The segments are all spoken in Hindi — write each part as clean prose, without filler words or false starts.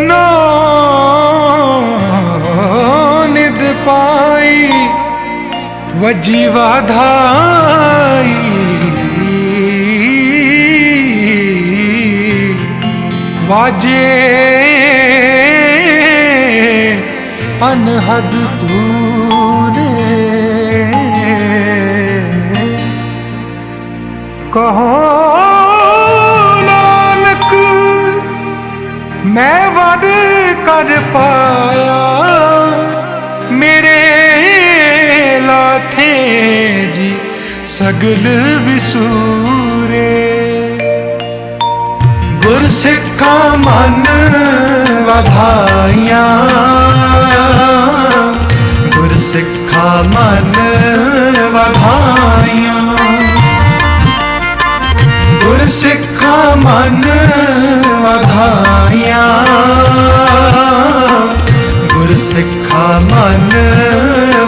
नो निद पाई वजीवा धाई वाजे अनहद तूने कहो नानक मैं वड कर पाया मेरे लाथे जी सगल विसूरे गुरसिखा मन वधाइया गुरसिखा मन वधाइया गुरसिखा मन वधाइया गुरसिखा मन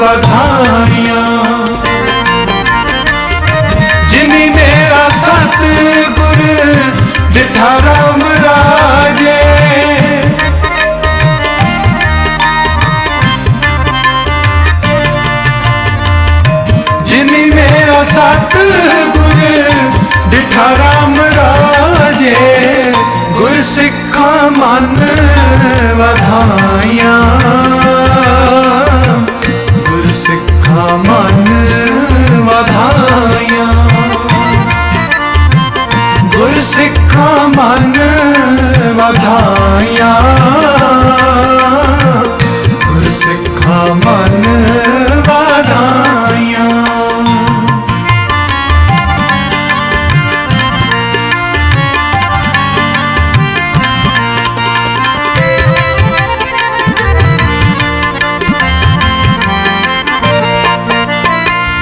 वधाइया जिनी मेरा सतगुर डिठा राम राजे जिनी मेरा सतगुर डिठा राम राजे गुरसिखा मन वधाइया गुरसिखा मन वधाइया गुरसिखा मन वधाइया गुरसिखा मन वधाइया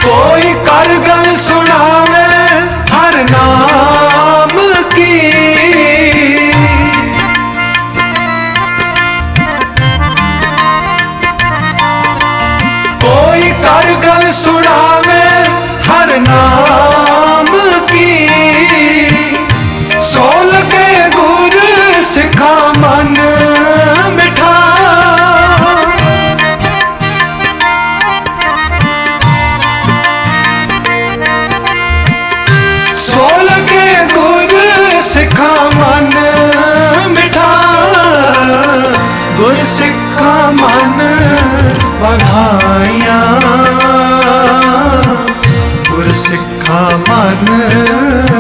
कोई कर गल सुनावे हर नाम की कोई कर गल सुनावे हर नाम की सोल के गुर सिखा मन मिठा सोल के गुर सिखा मन मिठा गुर सिखा मन वधाइया गुर सिखा मन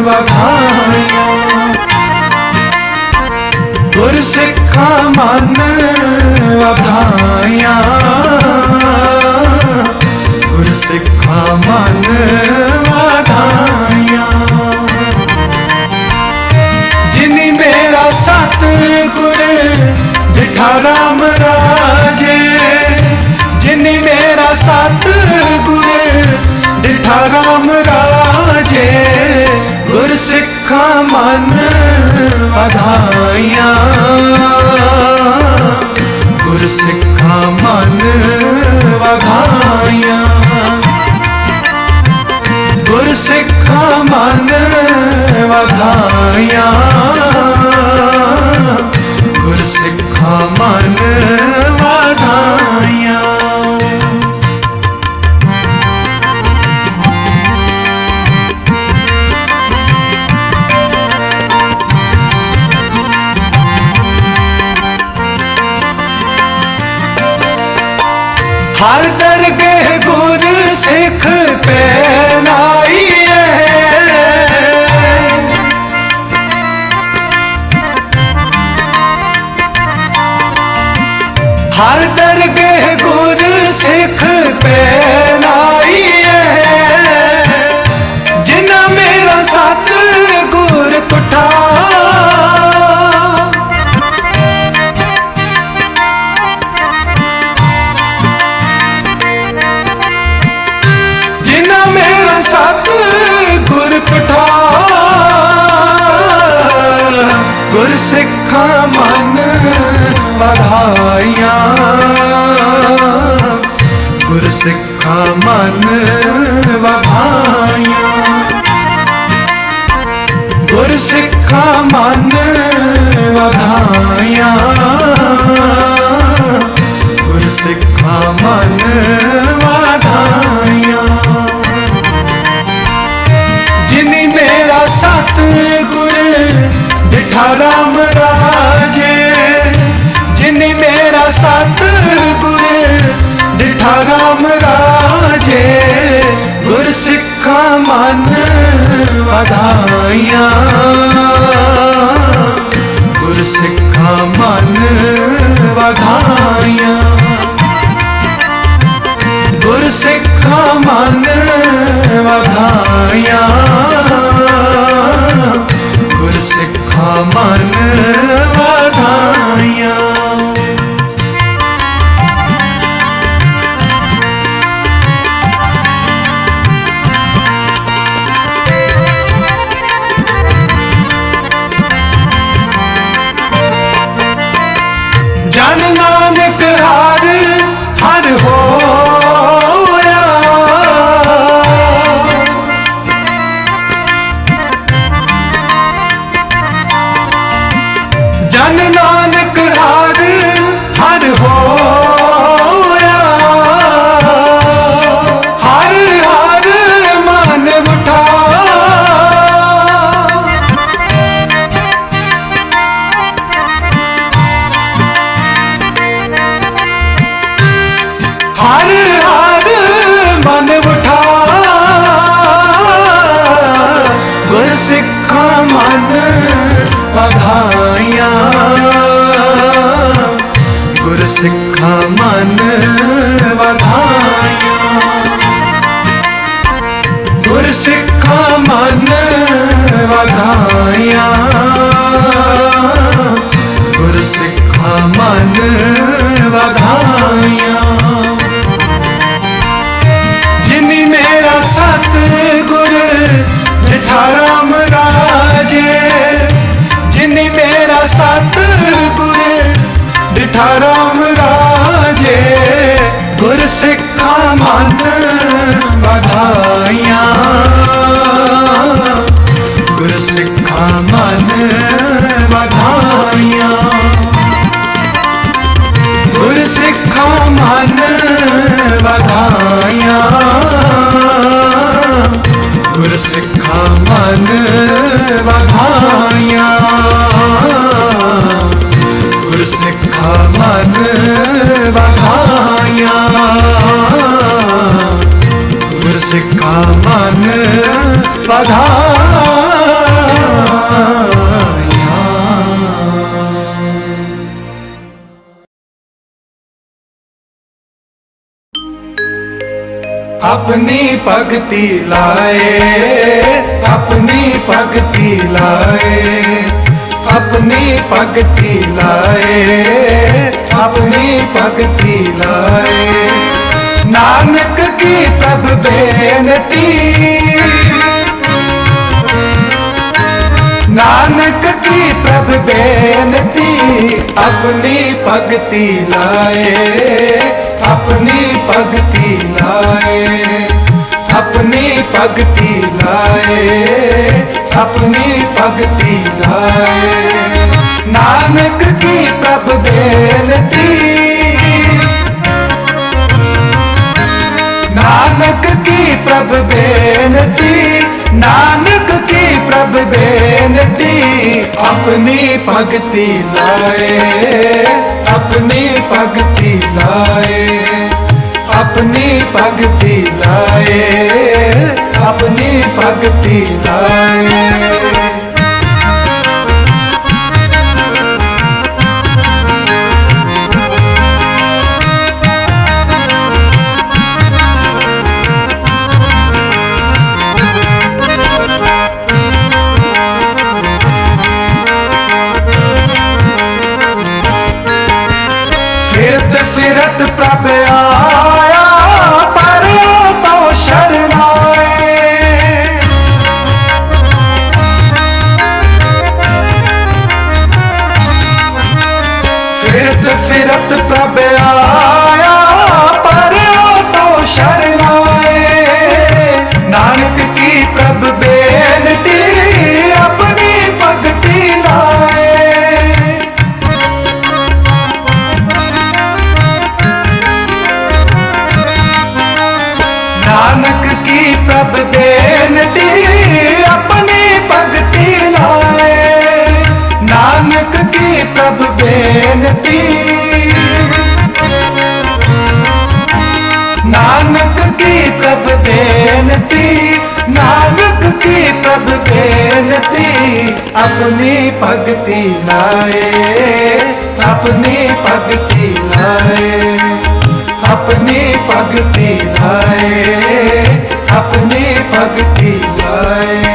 वधाइया गुर सिखा मन वधाइया गुर सिखा मन वधाइया जिनी मेरा सतगुर डिठा राम राजे जिनी मेरा सतगुर डिठा राम राजे गुरसिखा मन वधाइया गुरसिखा मन वधाइया गुरसिखा मन वधाइया गुरसिखा मन वधाइया हर दरगाह गुर सिख पहनाई हर दरगाह गुर सिख पहनाई जिन्ना मेरा सतगुर कुठा जिन्ना मेरा सतगुर कुठा गुरसिखा मन वधाइया गुरसिखा मन वधाइया गुरसिखा मन वधाइया वाधाइयां। जिनी मेरा सतगुर डिठा राम राजे, जिनी मेरा सतगुर डिठा राम राजे, गुर सिखा मन वाधाइयां। गुर सिखा मन वाधाइयां। गुर सिखा मन वाधाइयां। गुर सिखा मन वाधाइयां। जन नानक हर हर होया, जन नानक हर हर होया, हर हर मन उठा। हर हर मन उठा, गुर सिखा मन वाधाइयां। गुर सिखा मन वाधाइयां। गुर सिखा मन वाधाइयां। गुर सिखा मन वाधाइयां। जिनी मेरा सतगुर डिठा राम राजे, जिनी मेरा सतगुर डिठा राम राजे, गुर सिखा मन वाधाइयां। गुर सिखा मन वाधाइयां। गुर सिखा मन वाधाइयां। गुर सिखा मन वाधाइयां। गुर सिखा मन वाधाइयां। गुर सिखा मन वाधाइयां। अपनी भगति लाए, अपनी भगति लाए, अपनी भगति लाए, अपनी भगति लाए। नानक की प्रभ बेनती, नानक की प्रभ बेनती, अपनी भगति लाए, अपनी भगति लाए, अपनी भगति लाए, अपनी भगति लाए। नानक की प्रभ बेनती, नानक की प्रभ बेनती, नानक की प्रभ बेनती, अपनी भगति लाए, अपनी भगति लाए, अपनी भगति लाए, अपनी भगति लाए। फिरत प्रभ आया पर तो शरणाए, फिरत फिरत प्रभ आया पर तो शरणाए। नानक की प्रभ बेनती, अपनी भगति लाए। अपनी भगति लाए, अपनी भगति लाए, अपनी भगति लाए, अपनी भगति लाए।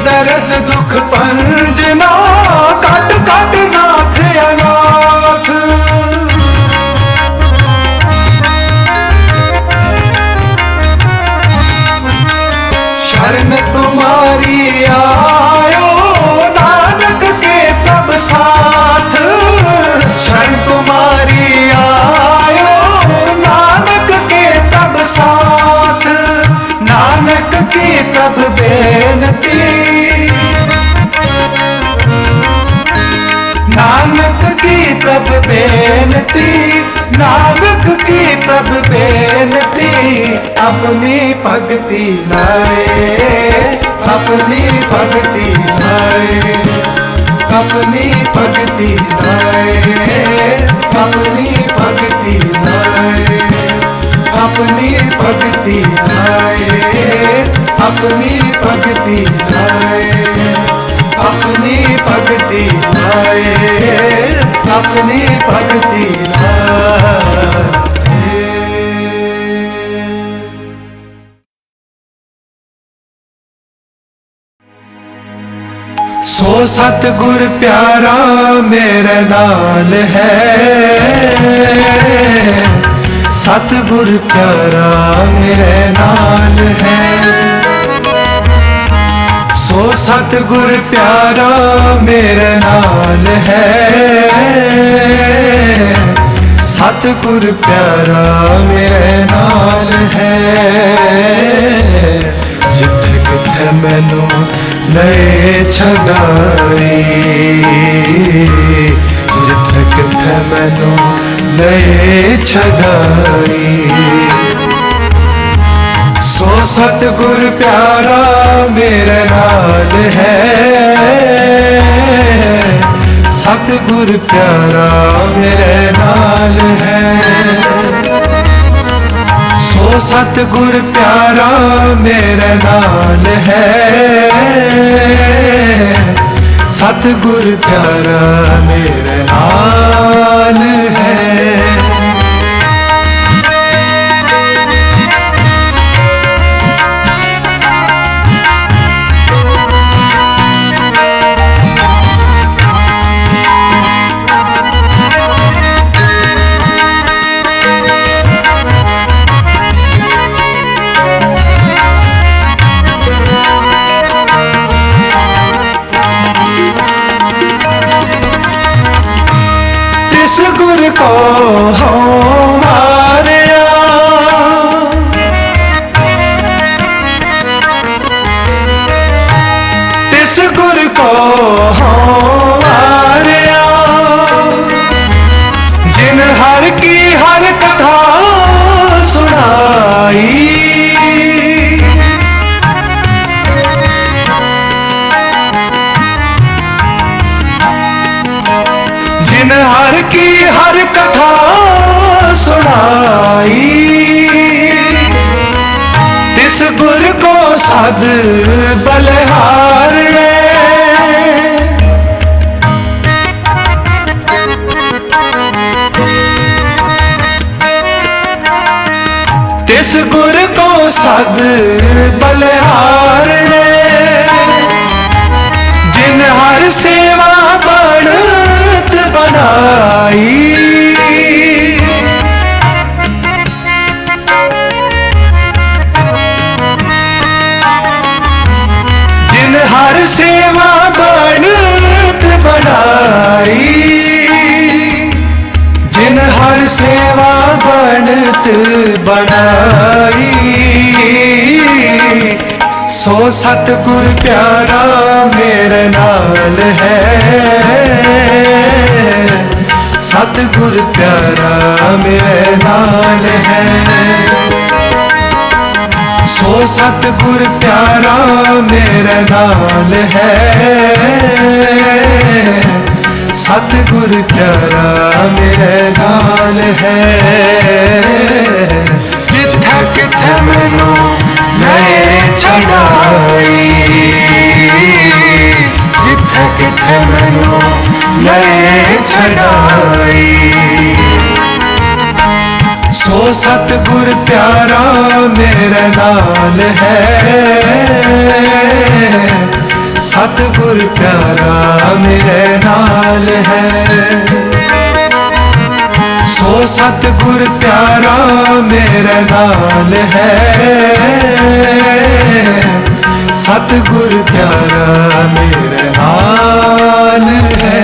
दर्द दुख पंजना कट कट नाथ अनाथ, शरण तुम्हारी आयो नानक के प्रभ साथ, शरण तुम्हारी आयो नानक के प्रभ साथ, नानक की प्रभ बेनती, नानक की प्रभ बेनती, नानक की प्रभ बेनती, अपनी भगति लाए, अपनी भगति लाए, अपनी भगति लाए, अपनी भगति लाए, अपनी भगति लाए, अपनी भगति लाए, अपनी भगति लाए, अपनी भगति लाए। सो सतगुर प्यारा मेरे नाल है, सतगुर प्यारा मेरे नाल है, सो सतगुर प्यारा मेरे नाल है, सतगुर प्यारा मेरे नाल है। जिथे किथे मैनू ले छड़ाई, जिथे किथे मैनू ले छड़ाई, सो सतगुर प्यारा मेरे नाल है, सतगुर प्यारा मेरे नाल है, सो सतगुर प्यारा मेरे नाल है, सतगुर प्यारा मेरे नाल है। गुर को हो मारिया, तिस गुर को हो मारिया, जिन हर की हर कथा सुनाई, जिन हर की हर कथा सुनाई, तिस गुर को सद बलिहार ने, तिस गुर को सद बलिहार ने, जिन हर सेवा बनत बनाई, जिन हर सेवा बनत बनाई, जिन हर सेवा बनत बनाई, सो सतगुर प्यारा मेरे नाल है, सतगुर प्यारा मेरे नाल है, सो सतगुर प्यारा मेरे नाल है, सतगुर प्यारा मेरे नाल है। जिथे किथे मैनू ले छड़ाई, जिथे किथे मैनू ले छड़ाई। सो सतगुर प्यारा मेरे नाल है, सतगुर प्यारा मेरे नाल है। सो सतगुर प्यारा मेरे नाल है, सतगुर प्यारा मेरे नाल है।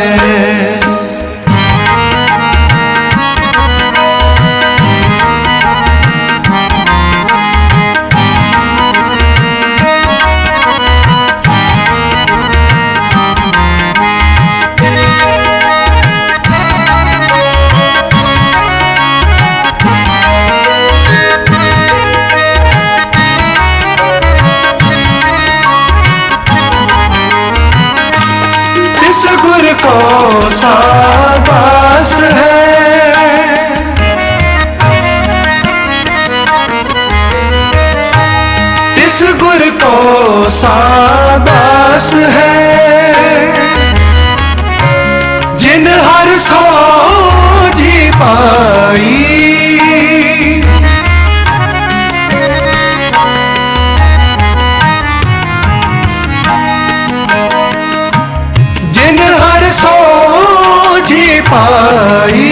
को शाबाश है, इस गुर को शाबाश है, जिन हर सोझी पाई। सोझी पाई,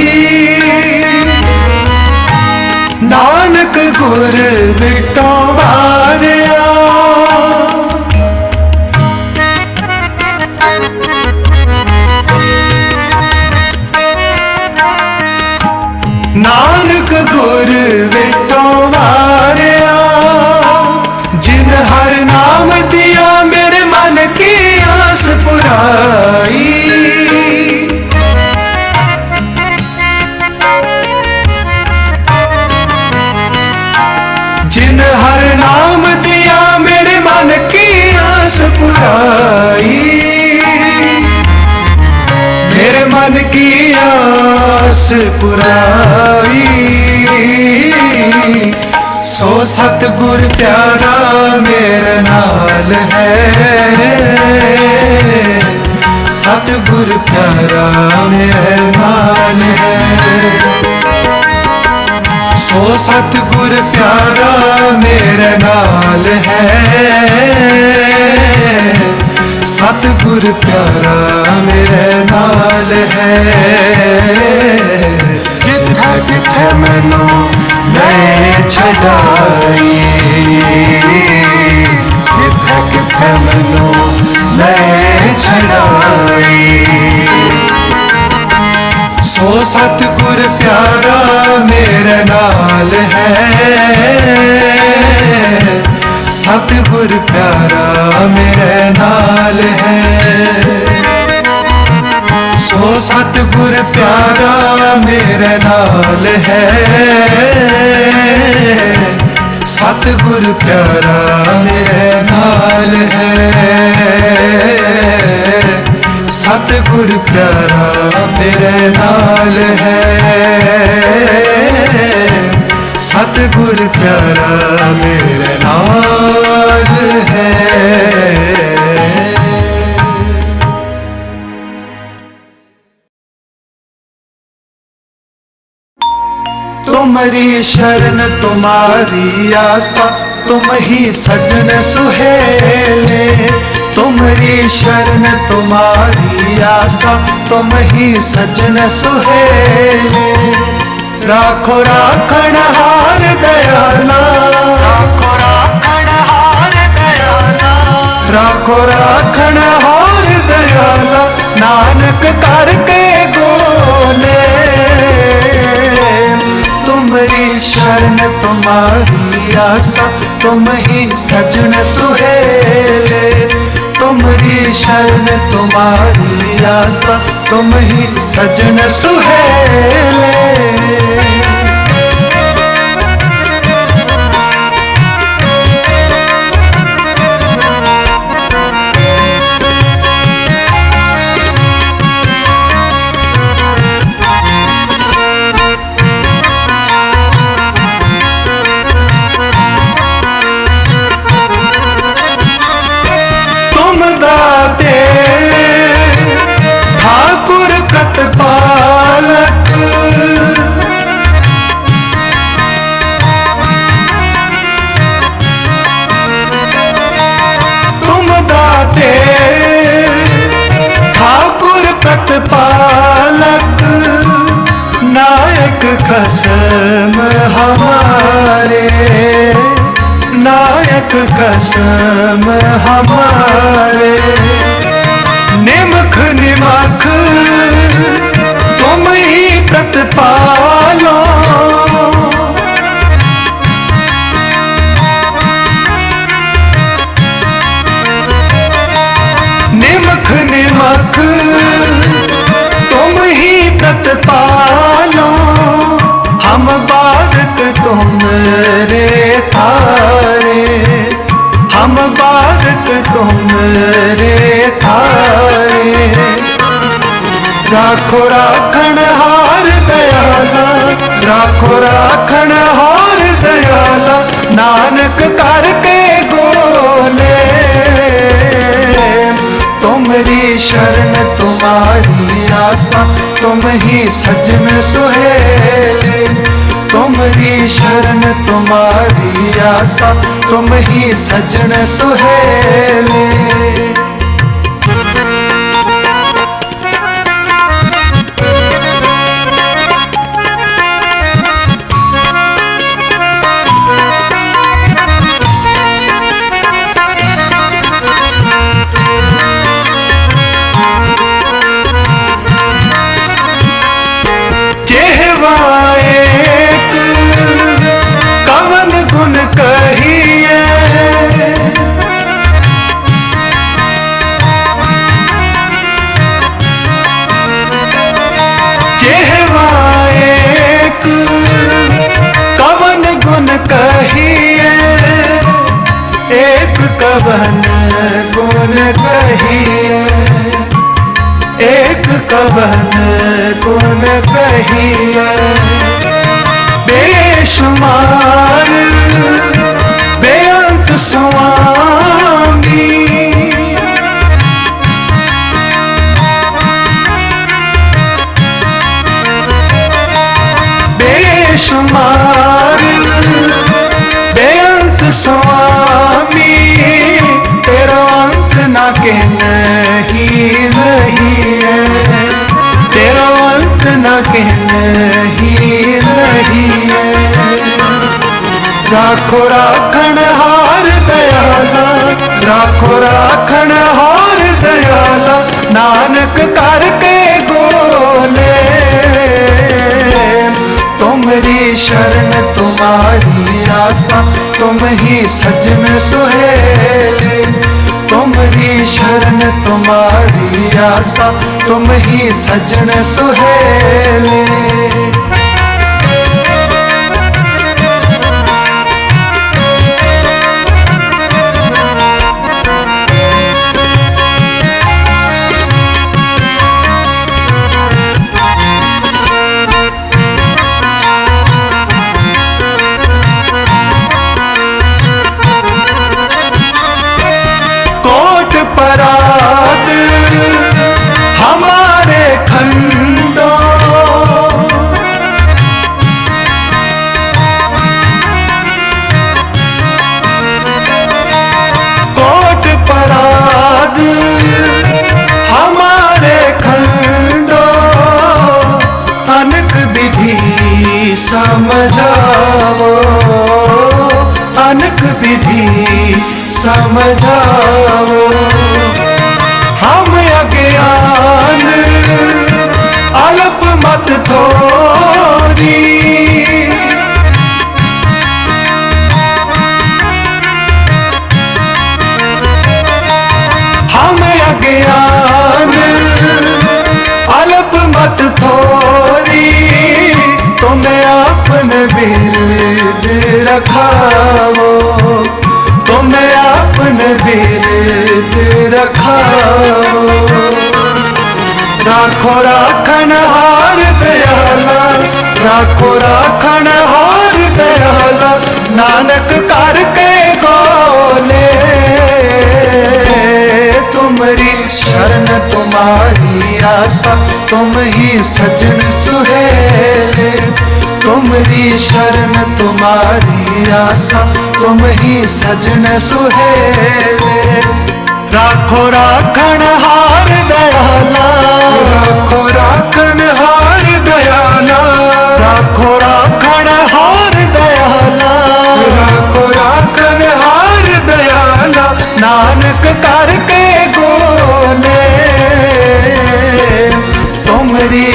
नानक गुर बिटो वारिया। नानक गुर बिटो वारिया, जिन हर नाम दिया मेरे मन की आस पुराई। जिन हर नाम दिया मेरे मन की आस पुराई, मेरे मन की आस पुराई। सो सतगुर प्यारा मेरे नाल है, सतगुर प्यारा मेरे नाल है। सो सतगुर प्यारा मेरे नाल है, सतगुर प्यारा मेरे नाल है। जिथे किथे मैनू ले छड़ाई, जिथे किथे मैनू ले छड़ाई। सो सतगुर प्यारा मेरे नाल है, सतगुर प्यारा मेरे नाल है। सो सतगुर प्यारा मेरे नाल है, सतगुर प्यारा मेरे नाल है। सतगुर प्यारा मेरे नाल है, सतगुर प्यारा मेरे नाल है। तुम्हारी शरण तुम्हारी आशा, तुम ही सजन सुहेले। तुम्हारी शरण तुम्हारी आशा, तुम ही सजन सुहेले। राखो राखण हार दयाला, राखो राखण हार दयाला, राखो राखण हार दयाला। नानक करके गोले, तुम्हारी शरण तुम्हारी आशा, तुम ही सजन सुहेले। तुम्हारी शरण तुम्हारी आशा, तुम ही सजन सुहेले। पालक नायक खसम हमारे, नायक खसम हमारे। निमख निमख तुम ही प्रतिपालो, निमख निमख तुम ही प्रतिपालो। हम बारक तुम रे थारे, हम बारक तुम रे थारे। राखो राखण हार दयाला, राखो राखण हार दयाला। नानक करके गोले तुमरी शरण तुम्हारी आसा, तुम ही सजन सुहेले। तुमरी शरण तुम्हारी आसा, तुम ही सजन सुहेले। कवन गुण कहिए, जेहवा एक कवन गुण कहिए। एक कवन गुण कहिए, एक कवन गुण कहिए। बेशुमार बेअंत स्वामी, बेशुमार बेअंत स्वामी। तेरा अंत ना के नहीं है, तेरा अंत ना के नहीं है। राखो राखण हार दयाला, राखो राखण हार दयाला। नानक करके गोले तुमरी शरण तुम्हारी आसा, तुम ही सजन सुहेले। तुमरी शरण तुम्हारी आसा, तुम ही सजन सुहेले। परात हमारे खंडों, कोट परात हमारे खंडों। अनक विधि समझाओ, अनक विधि समझाओ। हम अज्ञान अल्प मत थोरी, हम अज्ञान अल्प मत थोरी। तुम्हें अपने बिरद रखाओ, तुम्हें अपने बिरद रखाओ। राखो राखण हार दयाला, राखो राखण हार दयाला। नानक करके गोले तुमरी शरण तुम्हारी आसा, तुम ही सजन सुहेले। तुमरी शरण तुम्हारी आसा, तुम ही सजन सुहेले। राखो राखण हार दयाला, राखो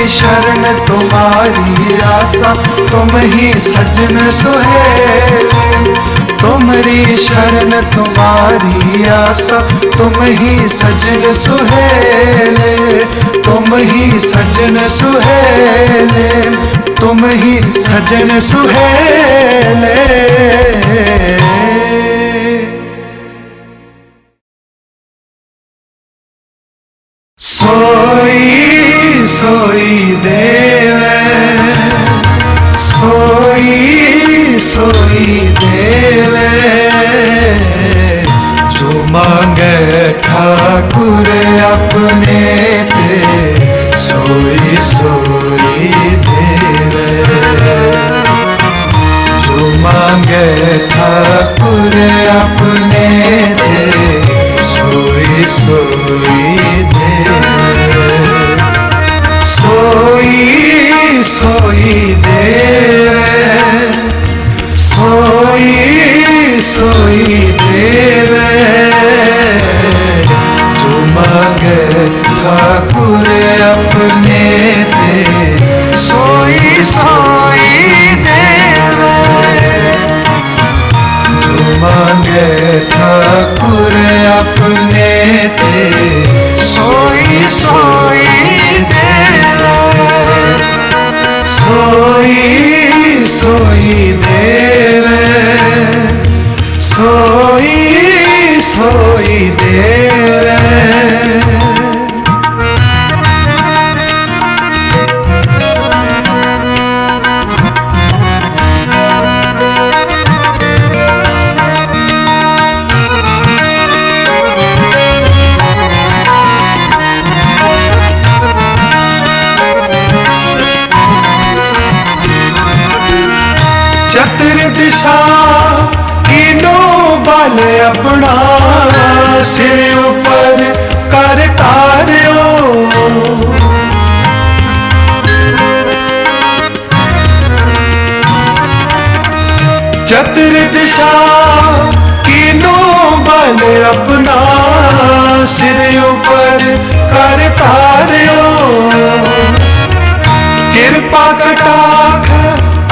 शरण तुम्हारी आशा, तुम ही सजन सुहेले। तुम्हारी शरण तुम्हारी आशा, तुम ही सजन सुहेले। तुम ही सजन सुहेले, तुम ही सजन सुहेले। सोई सोई देवे, सोई सोई देवे, जो मांगे ठाकुर अपने ते, सोई सोई देवे। जो मांगे ठाकुर अपने ते, सोई सोई देवे। सोई सोई देवे, सोई सोई देवे, जो मांगे ठाकुर अपने ते, सोई सोई देवे। जो मांगे ठाकुर अपने ते, सोई सोई देवे। सोई सोई देवे, सोई सोई देवे। चतुर्दिशा कीनो बल अपना, सिर ऊपर कर तारियो। चतुर्दिशा कीनो बल अपना, सिर ऊपर कर तारियो। कृपा कटाक्ष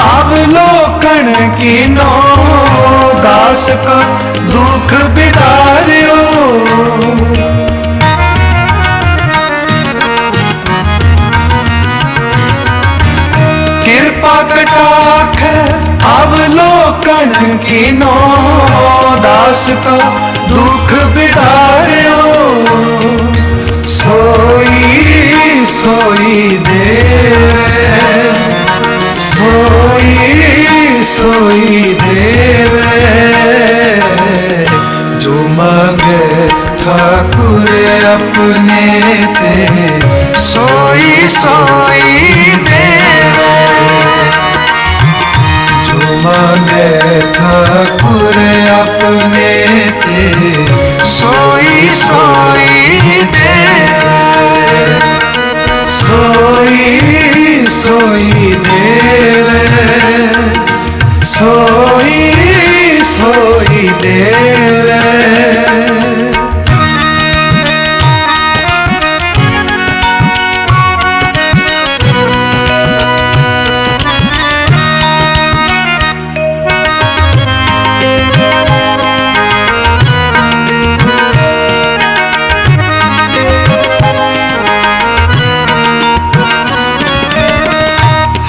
अवलोकन कीनो, दास का दुख बिदारियो। कृपा कटाक्ष अवलोकन कीनो, दास का दुख बिदारियो। सोई सोई देवे, सोई सोई देवे, जो मांगे ठाकुर अपने ते, सोई सोई देवे। जो मांगे ठाकुर अपने ते, सोई सोई देवे। सोई सोई देवे, सोई सोई देवे।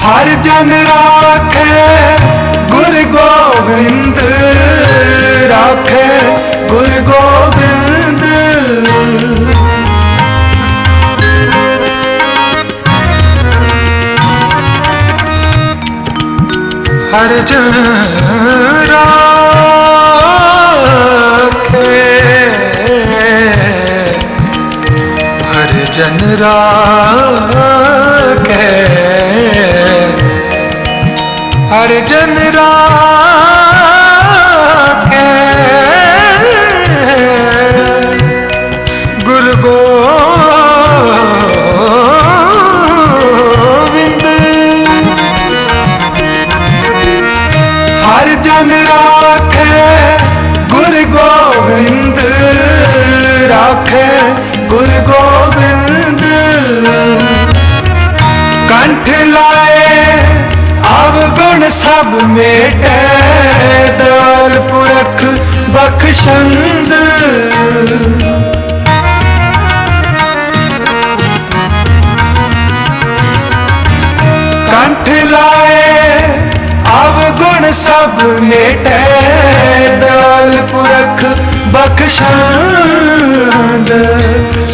हर जन राखे गुरु गोविंद, राखे गुरु गोविंद। हर जन राखे, हर जन राखे, हर जन राखे, गुरु गोविंद। हर जन राखे गुरु गोविंद, राखे गुरु गोविंद। कंठ लाए अवगुण सब मेटे, दयाल पुरख बख्शंद। कंठ लाए अवगुण सब मेटे, दयाल पुरख बख्शंद।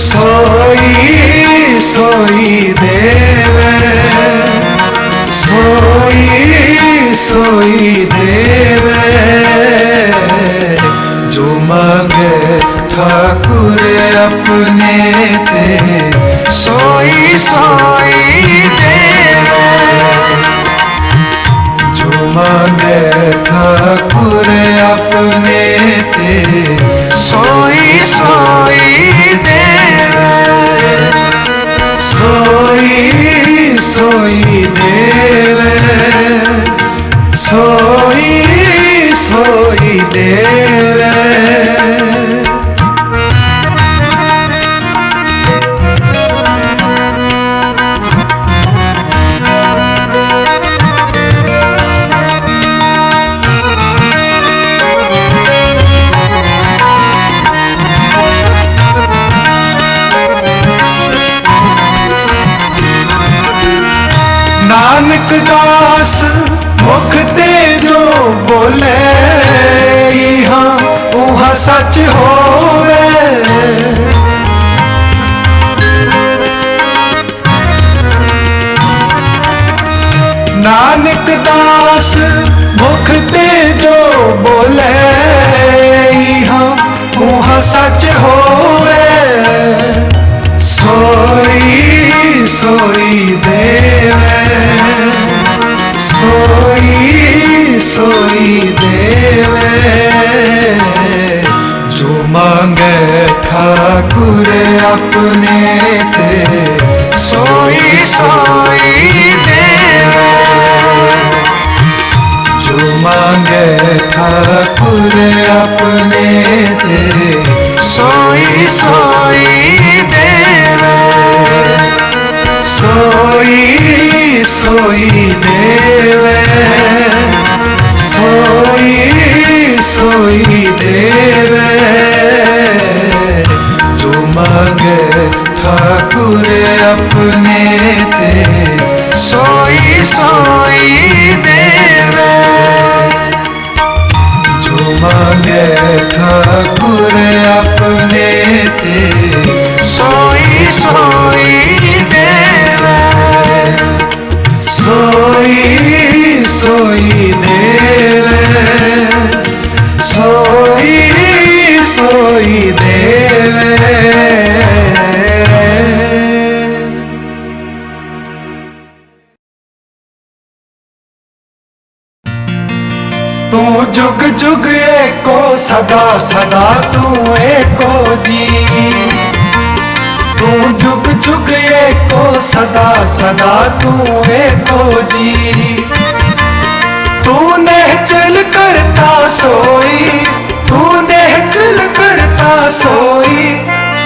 सोई सोई देवे, सोई सोई देवे, जो मांगे ठाकुर अपने ते, सोई सोई देवे, जो मांगे ठाकुर अपने ते, सोई सोई देवे, सोई सोई देवे, सोई सोई देवे। नानक दास मुख ते जो बोले, यहाँ उहाँ सच होवे। नानक दास मुख ते जो बोले, यहाँ उहाँ सच होवे। सोई सोई देवे, सोई सोई देवे, जो मांगे ठाकुर अपने ते, सोई सोई देवे, जो मांगे ठाकुर अपने ते, सोई सोई देवे, सोई सोई देवे, सोई सोई देवे, जो मांगे ठाकुर अपने ते, सोई सोई देवे, जो मांगे ठाकुर अपने ते, सोई सोई देवे, सोई सोई देवे, सोई सोई देवे। तू जुग जुग एको सदा सदा तू एको जी, तू जुग जुग एको सदा सदा तू एको जी। तूने चल करता सोई, तूने चल करता सोई,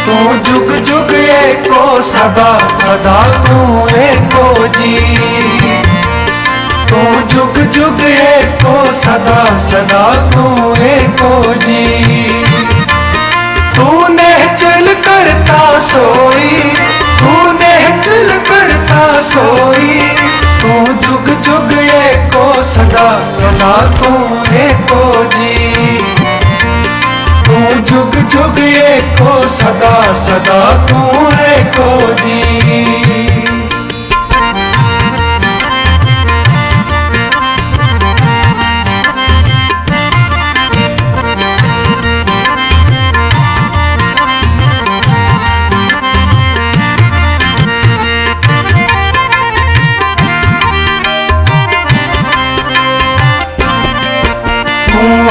तू जुग जुग एको सदा सदा तू एको जी। तू जुग जुग एको सदा सदा तू एको जी। तूने चल करता सोई, तूने चल करता सोई, तू जुग जुग एको सदा सदा तू एको जी। तू जुग जुग एको सदा सदा तू एको जी।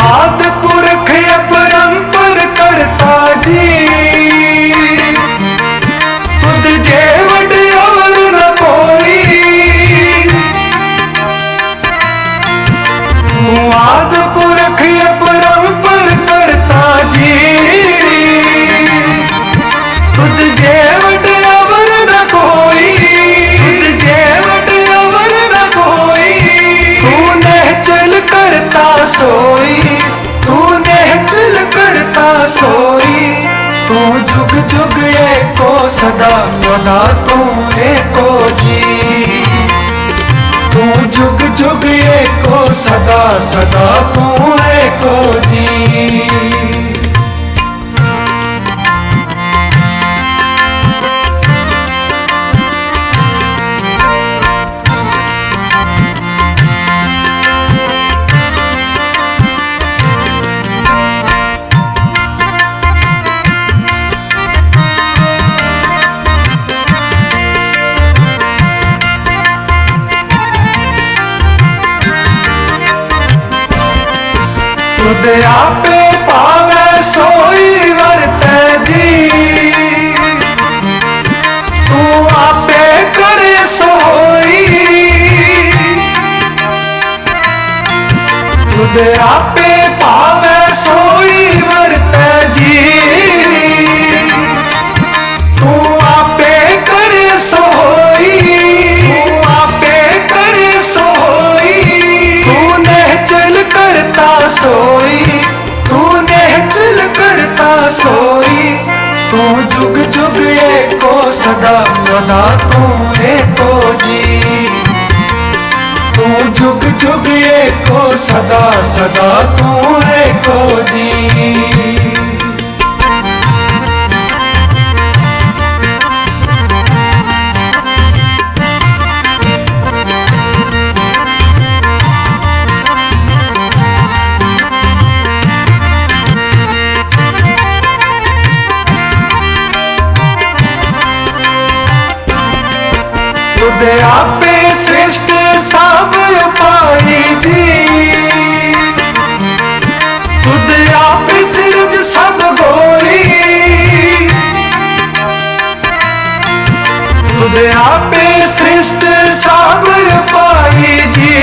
आदि पुरख अपरंपर करता जी, तुझ जेव सदा सदा तू एको जी। तू जुग जुग एको सदा सदा तू एको जी। तुद आपे पावे सोई वरते जी। तू आपे करे सोई। तुद आपे पावे सोई वरते जी। तू आपे करे सोई। तू आपे करे सोई। तूने चल करता सोई। तूने चल करता सोई। तू जुग जुग एको सदा सदा तू एको जी। तू जुग जुग एको सदा सदा तू एको जी। तुद आपे श्रेष्ठ सब उपाई जी। तुद आपे सिरज सब गोई। तुद आपे श्रेष्ठ सब उपाई जी।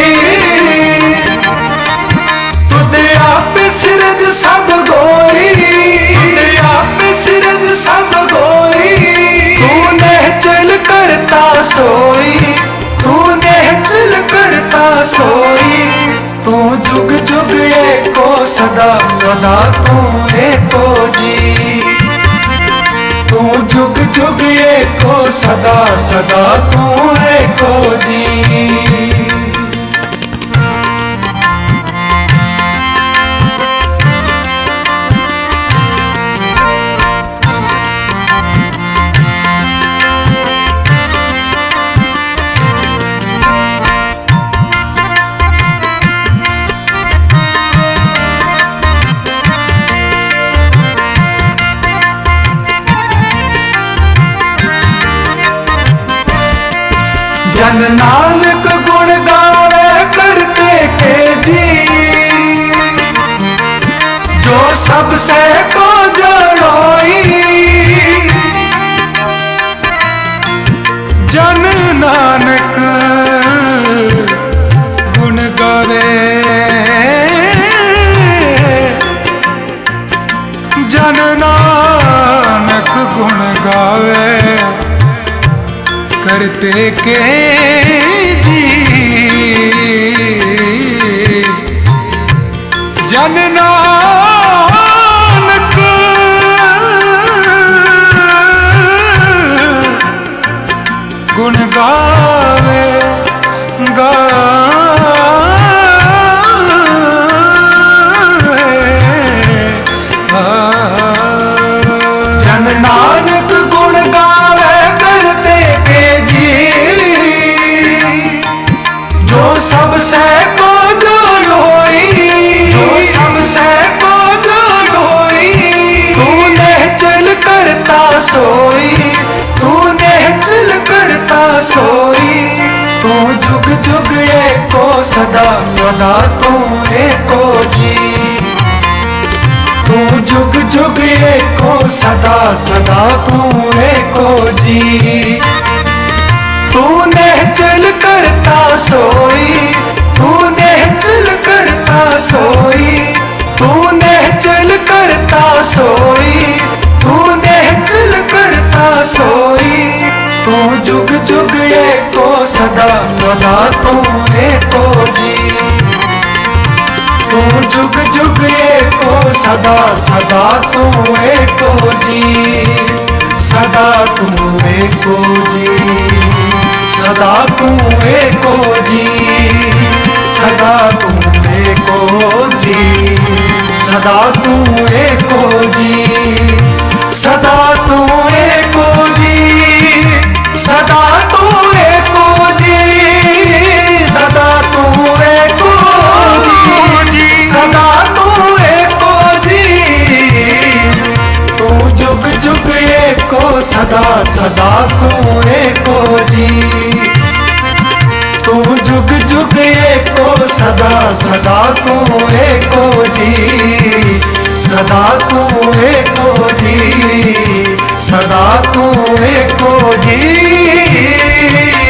तुद आपे सिरज सब गोई। तुद आपे सिरज सब गोई। तूने चल करता सोई। तूने चल करता सोई। तू जुग जुग एको सदा सदा तू एको जी। तू जुग जुग एको सदा सदा तू एको जी। जन नानक गुण गावे करते के जी। जो सबसे को जोड़ोई। जन नानक गुण गावे। जन नानक गुण गावे करते के जी। जन नानक गुण गावे जन नानक गुण गावे करते के जी। जो सबसे को जोड़ोई। जो सबसे को जोड़ोई। तूने चल करता सोई। तूने चल करता सोई। तू जुग जुग एको सदा सदा तू एको जी। तू जुग जुग एको सदा सदा तू एको जी। तूने चल करता सोई। तूने चल करता सोई। तूने चल करता सोई। तूने चल करता सोई। तू जुग जुग एको सदा सदा तू एको जी। तू जुग जुग एको सदा सदा तू एको जी। सदा तू एको जी, सदा तू एको जी, सदा तू एको जी, सदा तू एको जी, सदा तू एको जी, सदा तू एको जी, सदा तू एको जी, सदा तू एको जी, तू जुग जुग एको सदा सदा तू एको जी, तू जुग जुग एको सदा सदा तू एको जी, सदा तू एको जी, सदा तू एको जी।